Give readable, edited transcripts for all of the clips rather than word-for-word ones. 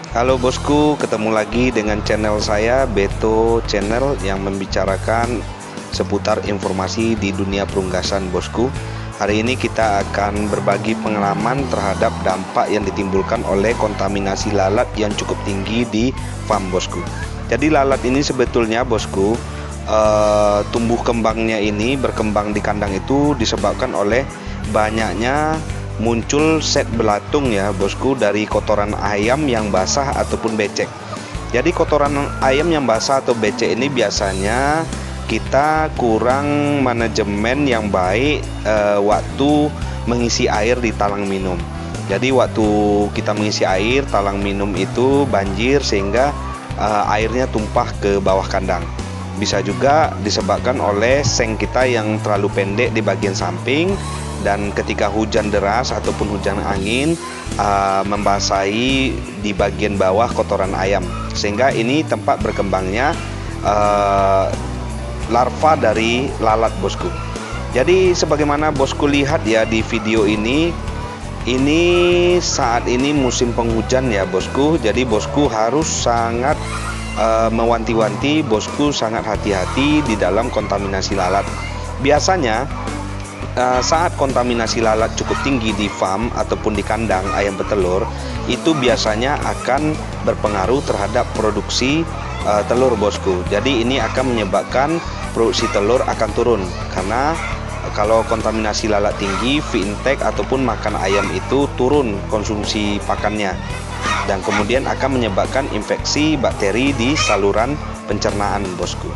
Halo bosku, ketemu lagi dengan channel saya Beto Channel yang membicarakan seputar informasi di dunia perunggasan bosku. Hari ini kita akan berbagi pengalaman terhadap dampak yang ditimbulkan oleh kontaminasi lalat yang cukup tinggi di farm bosku. Jadi lalat ini sebetulnya bosku, tumbuh kembangnya ini berkembang di kandang itu disebabkan oleh banyaknya muncul set belatung ya bosku dari kotoran ayam yang basah ataupun becek. Jadi kotoran ayam yang basah atau becek ini biasanya kita kurang manajemen yang baik waktu mengisi air di talang minum. Jadi waktu kita mengisi air talang minum itu banjir sehingga airnya tumpah ke bawah kandang. Bisa juga disebabkan oleh seng kita yang terlalu pendek di bagian samping, dan ketika hujan deras ataupun hujan angin membasahi di bagian bawah kotoran ayam, sehingga ini tempat berkembangnya larva dari lalat bosku. Jadi sebagaimana bosku lihat ya di video ini saat ini musim penghujan ya bosku. Jadi bosku harus sangat mewanti-wanti, bosku sangat hati-hati di dalam kontaminasi lalat. Biasanya saat kontaminasi lalat cukup tinggi di farm ataupun di kandang ayam petelur, itu biasanya akan berpengaruh terhadap produksi telur bosku. Jadi ini akan menyebabkan produksi telur akan turun, karena kalau kontaminasi lalat tinggi, feed intake ataupun makan ayam itu turun konsumsi pakannya, dan kemudian akan menyebabkan infeksi bakteri di saluran pencernaan bosku.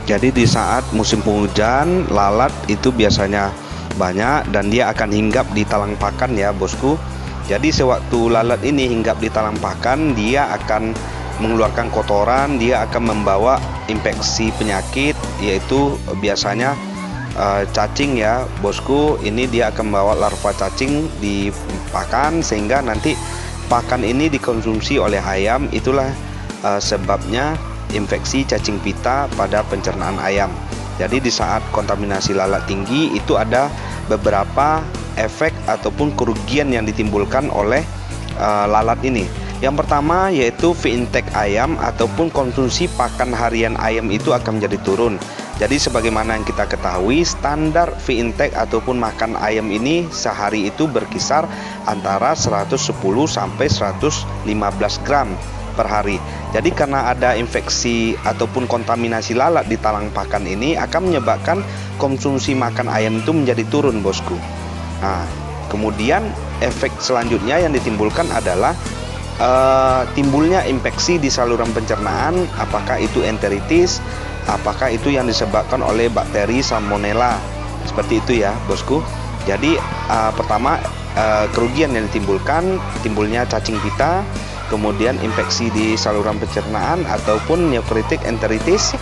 Jadi di saat musim penghujan, lalat itu biasanya banyak dan dia akan hinggap di talang pakan ya bosku. Jadi sewaktu lalat ini hinggap di talang pakan, dia akan mengeluarkan kotoran, dia akan membawa infeksi penyakit, yaitu biasanya cacing ya bosku. Ini dia akan membawa larva cacing di pakan, sehingga nanti pakan ini dikonsumsi oleh ayam. Itulah sebabnya infeksi cacing pita pada pencernaan ayam. Jadi di saat kontaminasi lalat tinggi itu ada beberapa efek ataupun kerugian yang ditimbulkan oleh lalat ini. Yang pertama yaitu feed intake ayam ataupun konsumsi pakan harian ayam itu akan menjadi turun. Jadi sebagaimana yang kita ketahui, standar feed intake ataupun makan ayam ini sehari itu berkisar antara 110 sampai 115 gram per hari. Jadi karena ada infeksi ataupun kontaminasi lalat di talang pakan ini akan menyebabkan konsumsi makan ayam itu menjadi turun bosku. Nah, kemudian efek selanjutnya yang ditimbulkan adalah timbulnya infeksi di saluran pencernaan, apakah itu enteritis, apakah itu yang disebabkan oleh bakteri salmonella, seperti itu ya bosku. Jadi pertama kerugian yang ditimbulkan, timbulnya cacing pita, kemudian infeksi di saluran pencernaan ataupun neokritik enteritis,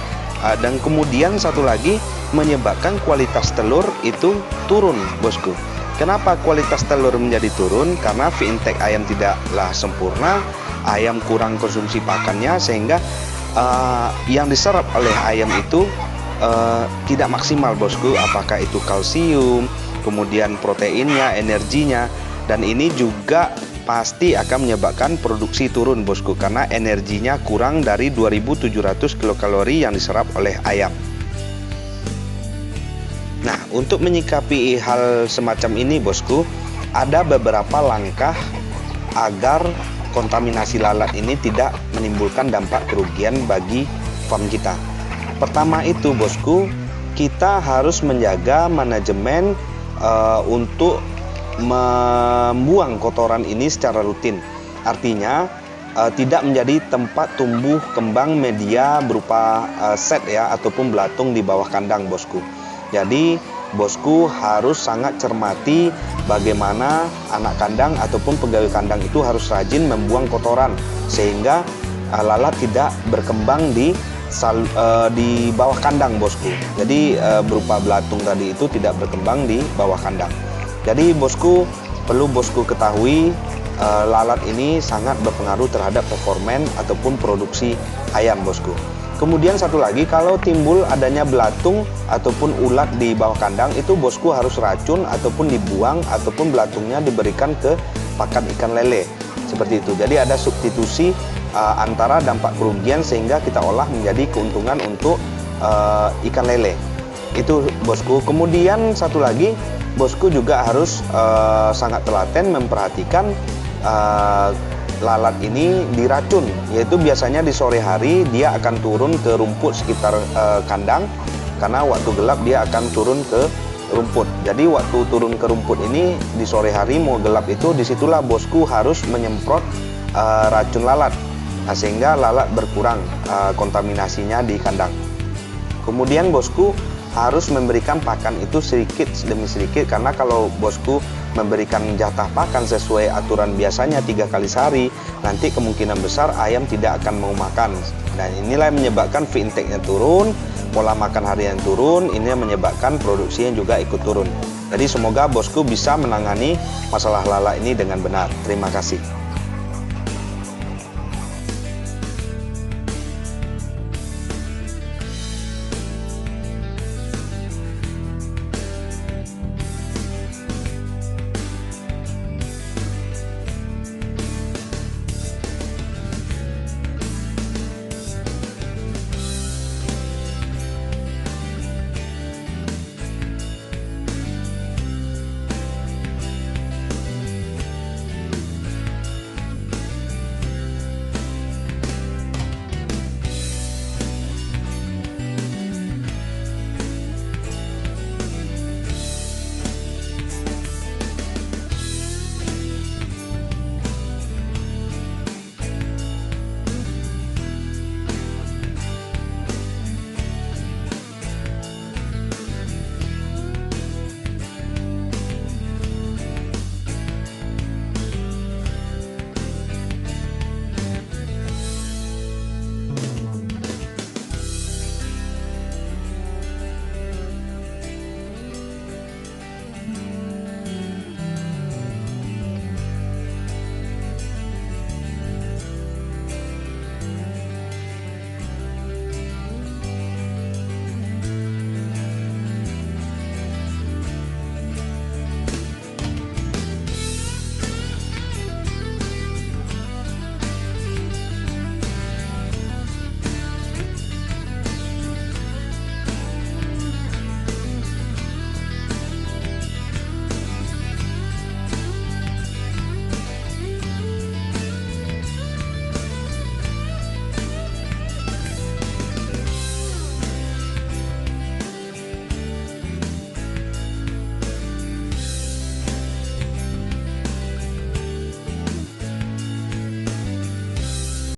dan kemudian satu lagi menyebabkan kualitas telur itu turun bosku. Kenapa kualitas telur menjadi turun? Karena feed intake ayam tidaklah sempurna, ayam kurang konsumsi pakannya, sehingga yang diserap oleh ayam itu tidak maksimal bosku, apakah itu kalsium, kemudian proteinnya, energinya, dan ini juga pasti akan menyebabkan produksi turun bosku, karena energinya kurang dari 2700 kilokalori yang diserap oleh ayam. Nah, untuk menyikapi hal semacam ini bosku, ada beberapa langkah agar kontaminasi lalat ini tidak menimbulkan dampak kerugian bagi farm kita. Pertama itu bosku, kita harus menjaga manajemen untuk membuang kotoran ini secara rutin. Artinya tidak menjadi tempat tumbuh kembang media berupa set ya ataupun belatung di bawah kandang bosku. Jadi bosku harus sangat cermati bagaimana anak kandang ataupun pegawai kandang itu harus rajin membuang kotoran, sehingga lalat tidak berkembang di bawah kandang bosku. Jadi berupa belatung tadi itu tidak berkembang di bawah kandang. Jadi bosku, perlu bosku ketahui, lalat ini sangat berpengaruh terhadap performan ataupun produksi ayam bosku. Kemudian satu lagi, kalau timbul adanya belatung ataupun ulat di bawah kandang, itu bosku harus racun ataupun dibuang, ataupun belatungnya diberikan ke pakan ikan lele seperti itu. Jadi ada substitusi antara dampak kerugian sehingga kita olah menjadi keuntungan untuk ikan lele. Itu bosku. Kemudian satu lagi, bosku juga harus sangat telaten memperhatikan lalat ini diracun, yaitu biasanya di sore hari dia akan turun ke rumput sekitar kandang, karena waktu gelap dia akan turun ke rumput. Jadi waktu turun ke rumput ini di sore hari mau gelap itu, disitulah bosku harus menyemprot racun lalat, sehingga lalat berkurang kontaminasinya di kandang. Kemudian bosku harus memberikan pakan itu sedikit demi sedikit, karena kalau bosku memberikan jatah pakan sesuai aturan biasanya 3 kali sehari, nanti kemungkinan besar ayam tidak akan mau makan. Dan inilah yang menyebabkan feed intake-nya turun, pola makan harian turun, ini yang menyebabkan produksinya juga ikut turun. Jadi semoga bosku bisa menangani masalah lalat ini dengan benar. Terima kasih.